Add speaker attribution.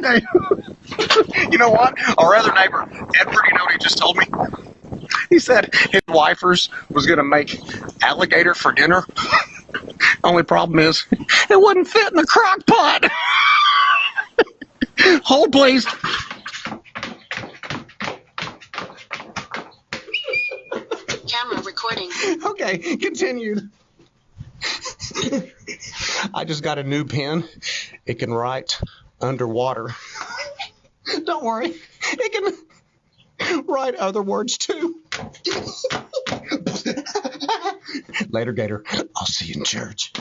Speaker 1: Okay. You know what? Our other neighbor, Edward, you know what he just told me? He said his wifers was going to make alligator for dinner. Only problem is, it wouldn't fit in the crock pot. Hold, please.
Speaker 2: Camera recording.
Speaker 1: Okay, continued. I just got a new pen. It can write underwater. Don't worry, it can write other words too. Later, Gator. I'll see you in church.